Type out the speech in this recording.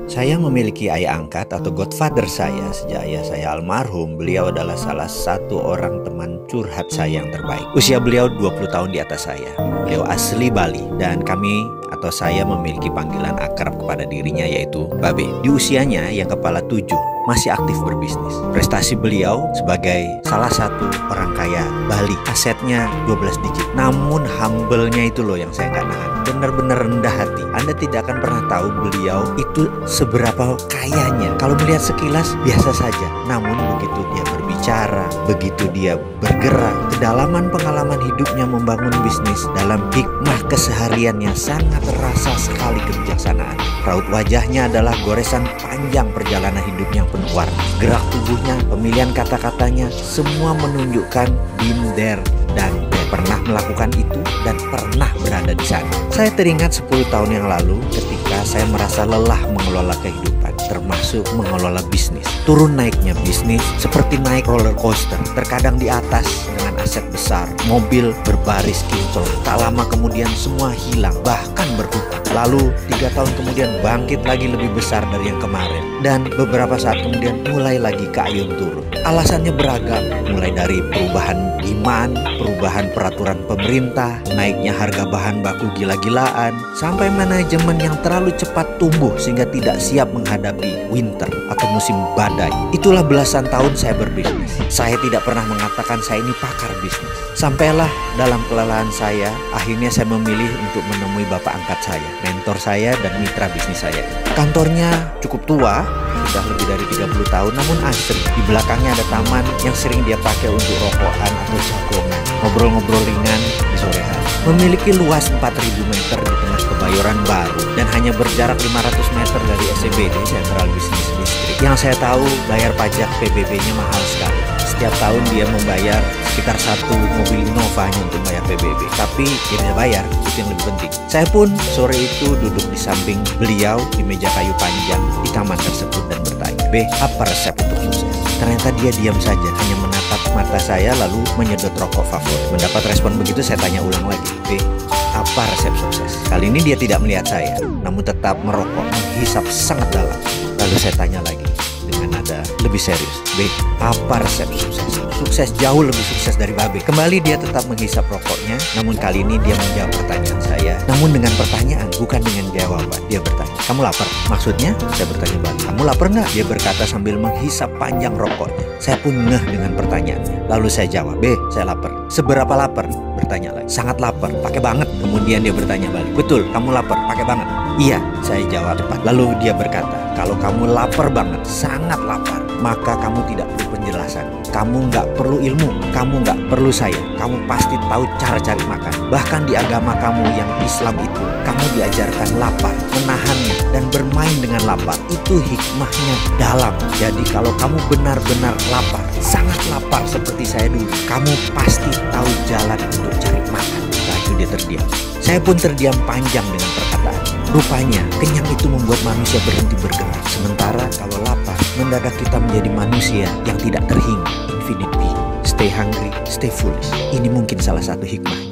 Saya memiliki ayah angkat atau godfather saya. Sejak ayah saya almarhum, beliau adalah salah satu orang teman curhat saya yang terbaik. Usia beliau 20 tahun di atas saya. Beliau asli Bali dan kami atau saya memiliki panggilan akrab kepada dirinya yaitu Babe. Di usianya yang kepala 7 masih aktif berbisnis. Prestasi beliau sebagai salah satu orang kaya Bali, asetnya 12 digit. Namun humble-nya itu loh yang saya nggak nahan. Benar-benar rendah hati. Anda tidak akan pernah tahu beliau itu seberapa kayanya. Kalau melihat sekilas biasa saja. Namun begitu dia berbicara, begitu dia bergerak, kedalaman pengalaman hidupnya membangun bisnis dalam hikmah kesehariannya sangat terasa sekali kebijaksanaan. Raut wajahnya adalah goresan panjang perjalanan hidupnya yang penuh warna. Gerak tubuhnya, pemilihan kata-katanya, semua menunjukkan been there dan pernah melakukan itu dan pernah berada di sana. Saya teringat 10 tahun yang lalu ketika saya merasa lelah mengelola kehidupan, termasuk mengelola bisnis. Turun naiknya bisnis seperti naik roller coaster, terkadang di atas dengan aset besar, mobil berbaris kinclong. Tak lama kemudian semua hilang, bahkan berhutang. Lalu 3 tahun kemudian bangkit lagi lebih besar dari yang kemarin. Dan beberapa saat kemudian mulai lagi keayun turun. Alasannya beragam, mulai dari perubahan demand, perubahan peraturan pemerintah, naiknya harga bahan baku gila-gilaan, sampai manajemen yang terlalu cepat tumbuh sehingga tidak siap menghadapi winter atau musim badai. Itulah belasan tahun saya berbisnis. Saya tidak pernah mengatakan saya ini pakar bisnis. Sampailah dalam kelelahan saya, akhirnya saya memilih untuk menemui bapak angkat saya, mentor saya dan mitra bisnis saya. Kantornya cukup tua, sudah lebih dari 30 tahun, namun asri. Di belakangnya ada taman yang sering dia pakai untuk rokokan atau jagongan, ngobrol-ngobrol ringan di sore hari. Memiliki luas 4.000 meter di tengah Kebayoran Baru dan hanya berjarak 500 meter dari SCBD, Central Business District. Yang saya tahu bayar pajak PBB-nya mahal sekali. Setiap tahun dia membayar sekitar 1 mobil Innova hanya untuk bayar PBB. Tapi dia tidak bayar, itu yang lebih penting. Saya pun sore itu duduk di samping beliau di meja kayu panjang di taman tersebut dan bertanya, "B, apa resep untuk sukses?" Ternyata dia diam saja, hanya menatap mata saya lalu menyedot rokok favorit. Mendapat respon begitu, saya tanya ulang lagi, "B, apa resep sukses?" Kali ini dia tidak melihat saya, namun tetap merokok, menghisap sangat dalam. Lalu saya tanya lagi dengan nada lebih serius, "B, apa resep sukses?" Sukses jauh lebih sukses dari Babe. Kembali dia tetap menghisap rokoknya, namun kali ini dia menjawab pertanyaan saya. Namun dengan pertanyaan, bukan dengan jawaban. Dia bertanya, "Kamu lapar?" Maksudnya? Saya bertanya balik, "Kamu lapar nggak?" Dia berkata sambil menghisap panjang rokoknya. Saya pun ngeh dengan pertanyaannya. Lalu saya jawab, "B, saya lapar." "Seberapa lapar?" Bertanya lagi. "Sangat lapar, pakai banget." Kemudian dia bertanya balik, "Betul, kamu lapar, pakai banget?" "Iya," saya jawab cepat. Lalu dia berkata, "Kalau kamu lapar banget, sangat lapar, maka kamu tidak perlu penjelasan. Kamu nggak perlu ilmu, kamu nggak perlu saya. Kamu pasti tahu cara cari makan. Bahkan di agama kamu yang Islam itu, kamu diajarkan lapar, menahannya, dan bermain dengan lapar. Itu hikmahnya dalam. Jadi kalau kamu benar-benar lapar, sangat lapar seperti saya dulu, kamu pasti tahu jalan untuk cari makan." Lalu dia terdiam. Saya pun terdiam panjang dengan perkataannya. Rupanya kenyang itu membuat manusia berhenti bergerak. Sementara kalau lapar, mendadak kita menjadi manusia yang tidak terhingga. Infinite being. Stay hungry, stay foolish. Ini mungkin salah satu hikmah.